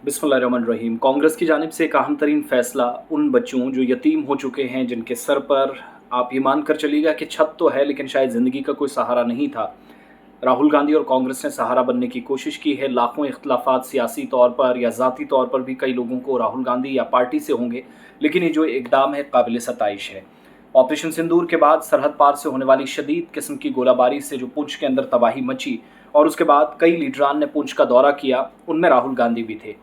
बिस्मिल्लाहिर्रहमानिर्रहीम। कांग्रेस की जानिब से एक अहम तरीन फैसला उन बच्चों जो यतीम हो चुके हैं, जिनके सर पर आप ये मान कर चलिएगा कि छत तो है लेकिन शायद ज़िंदगी का कोई सहारा नहीं था। राहुल गांधी और कांग्रेस ने सहारा बनने की कोशिश की है। लाखों इख्तलाफात सियासी तौर पर या ज़ाती तौर पर भी कई लोगों को राहुल गांधी या पार्टी से होंगे, लेकिन ये जो इकदाम है काबिल सताइश है। ऑपरेशन सिंदूर के बाद सरहद पार से होने वाली शदीद किस्म की गोलाबारी से जो पुंछ के अंदर तबाही मची और उसके बाद कई लीडरान ने पुंछ का दौरा किया, उनमें राहुल गांधी भी थे।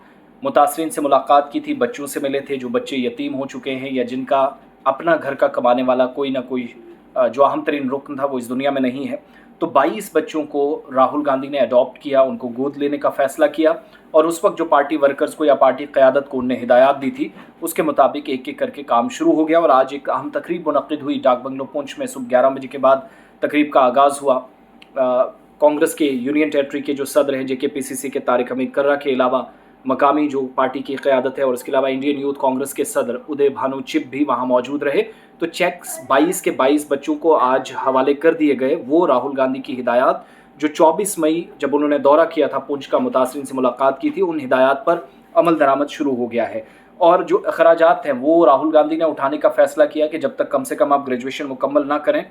मुतासरीन से मुलाकात की थी, बच्चों से मिले थे जो बच्चे यतीम हो चुके हैं या जिनका अपना घर का कमाने वाला कोई ना कोई जो अहम तरीन रुकन था वो इस दुनिया में नहीं है। तो 22 बच्चों को राहुल गांधी ने अडॉप्ट किया, उनको गोद लेने का फ़ैसला किया और उस वक्त जो पार्टी वर्कर्स को या पार्टी क़यादत को उनने हिदायत दी थी उसके मुताबिक एक एक करके काम शुरू हो गया। और आज एक अहम तकरीब मुनक़्क़िद हुई डाक बंगलो पुंछ में। सुबह 11 बजे के बाद तकरीब का आगाज़ हुआ। कांग्रेस के यूनियन टेरेटरी के जो सदर हैं JKPCC के तारिक हमीद कर्रा के अलावा मकामी जो पार्टी की क़यादत है और उसके अलावा इंडियन यूथ कांग्रेस के सदर उदय भानु चिप भी वहाँ मौजूद रहे। तो चेक्स 22 के 22 बच्चों को आज हवाले कर दिए गए। वो राहुल गांधी की हिदायत जो 24 मई जब उन्होंने दौरा किया था पुंछ का, मुतासरीन से मुलाकात की थी, उन हिदायत पर अमल दरामद शुरू हो गया है। और जो अखराजात हैं वो राहुल गांधी ने उठाने का फ़ैसला किया कि जब तक कम से कम आप ग्रेजुएशन मुकम्मल ना करें,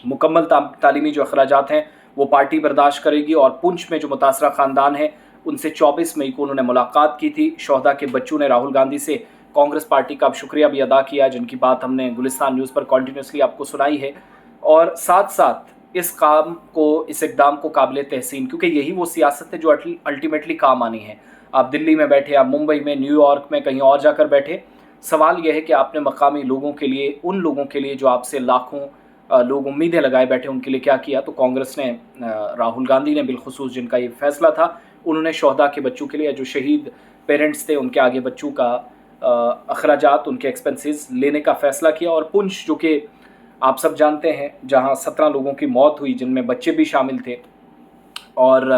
मुकम्मल तालीमी जो अखराजात हैं वो पार्टी बर्दाश्त करेगी। और पुंछ में जो मुतासरा ख़ानदान है उनसे 24 मई को उन्होंने मुलाकात की थी। शोहदा के बच्चों ने राहुल गांधी से कांग्रेस पार्टी का शुक्रिया भी अदा किया, जिनकी बात हमने गुलिस्तान न्यूज़ पर कॉन्टीन्यूसली आपको सुनाई है। और साथ साथ इस काम को, इस इक़दाम को काबिल तहसीन, क्योंकि यही वो सियासत है जो अल्टीमेटली काम आनी है। आप दिल्ली में बैठे, आप मुंबई में, न्यूयॉर्क में, कहीं और जाकर बैठे, सवाल यह है कि आपने मकामी लोगों के लिए, उन लोगों के लिए जो आपसे लाखों लोग उम्मीदें लगाए बैठे, उनके लिए क्या किया। तो कांग्रेस ने, राहुल गांधी ने बिलखुसूस, जिनका ये फैसला था, उन्होंने शोहदा के बच्चों के लिए, जो शहीद पेरेंट्स थे उनके आगे बच्चों का अखराजात, उनके एक्सपेंसेस लेने का फ़ैसला किया। और पुंछ जो कि आप सब जानते हैं जहां 17 लोगों की मौत हुई, जिनमें बच्चे भी शामिल थे, और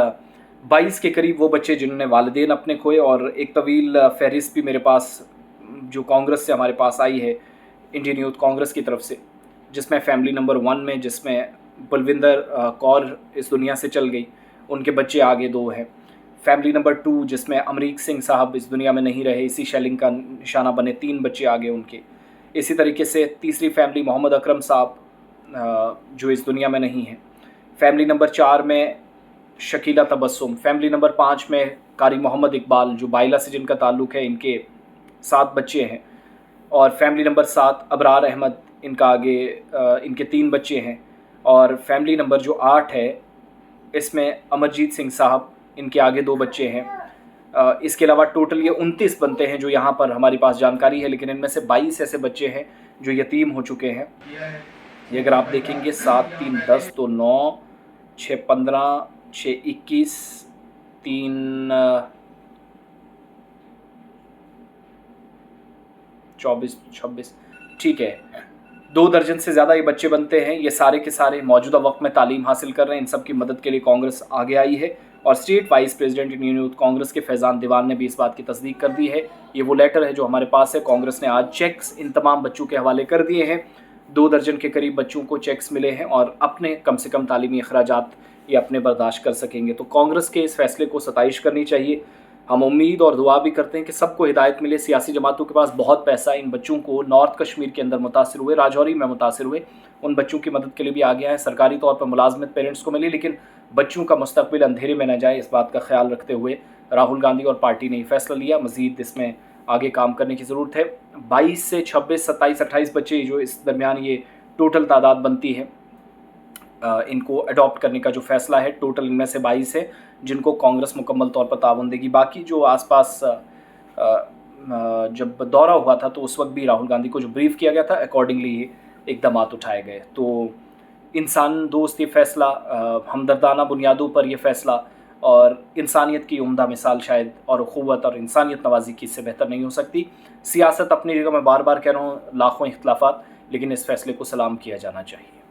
22 के करीब वो बच्चे जिन्होंने वालिदैन अपने खोए। और एक तवील फहरिस्त भी मेरे पास जो कांग्रेस से हमारे पास आई है, इंडियन यूथ कांग्रेस की तरफ से, जिसमें फैमिली नंबर 1 में, जिसमें बलविंदर कौर इस दुनिया से चल गई, उनके बच्चे आगे 2 हैं। फैमिली नंबर 2 जिसमें अमरीक सिंह साहब इस दुनिया में नहीं रहे, इसी शेलिंग का निशाना बने, 3 बच्चे आगे उनके। इसी तरीके से तीसरी फैमिली मोहम्मद अकरम साहब जो इस दुनिया में नहीं है। फैमिली नंबर 4 में शकीला तबस्सुम। फैमिली नंबर 5 में कारी मोहम्मद इकबाल जो बाइला से जिनका ताल्लुक़ है, इनके 7 बच्चे हैं। और फैमिली नंबर 7 अबरार अहमद, इनका आगे इनके 3 बच्चे हैं। और फैमिली नंबर जो 8 है, इसमें अमरजीत सिंह साहब, इनके आगे 2 बच्चे हैं। इसके अलावा टोटल ये 29 बनते हैं जो यहाँ पर हमारी पास जानकारी है, लेकिन इनमें से 22 ऐसे बच्चे हैं जो यतीम हो चुके हैं। ये अगर आप देखेंगे 7 3 10 तो 9 6 15 6 21 3 24 26, ठीक है, 2 दर्जन से ज़्यादा ये बच्चे बनते हैं। ये सारे के सारे मौजूदा वक्त में तालीम हासिल कर रहे हैं। इन सब की मदद के लिए कांग्रेस आगे आई है और state wise president Indian youth Congress के फैज़ान दीवान ने भी इस बात की तस्दीक कर दी है। ये वो लेटर है जो हमारे पास है। कांग्रेस ने आज चेक्स इन तमाम बच्चों के हवाले कर दिए हैं। 2 दर्जन के करीब बच्चों को चेक्स मिले हैं और अपने कम से कम तालीमी अखराजात ये अपने बर्दाश्त कर सकेंगे। तो कांग्रेस के इस फैसले को सताइश करनी चाहिए। हम उम्मीद और दुआ भी करते हैं कि सबको हिदायत मिले। सियासी जमातों के पास बहुत पैसा है। इन बच्चों को नॉर्थ कश्मीर के अंदर मुतासिर हुए, राजौरी में मुतासिर हुए, उन बच्चों की मदद के लिए भी आगे आए। सरकारी तौर पर मुलाजमत पेरेंट्स को मिली, लेकिन बच्चों का मुस्तकबिल अंधेरे में न जाए, इस बात का ख्याल रखते हुए राहुल गांधी और पार्टी ने फैसला लिया। मज़ीद इसमें आगे काम करने की ज़रूरत है। 22 से 26 27 28 बच्चे जो इस दरमियान ये टोटल तादाद बनती है, इनको अडॉप्ट करने का जो फ़ैसला है, टोटल इनमें से 22 है जिनको कांग्रेस मुकम्मल तौर पर ताउन देगी। बाकी जो आसपास जब दौरा हुआ था तो उस वक्त भी राहुल गांधी को जो ब्रीफ़ किया गया था, अकॉर्डिंगली ये इक़दाम उठाए गए। तो इंसान दोस्त ये फ़ैसला, हमदर्दाना बुनियादों पर यह फ़ैसला और इंसानियत की उम्दा मिसाल शायद, और अख़ुवत और इंसानियत नवाजी की इससे बेहतर नहीं हो सकती। सियासत अपनी जगह, मैं बार बार कह रहा हूँ, लाखों इख्तलाफात, लेकिन इस फ़ैसले को सलाम किया जाना चाहिए।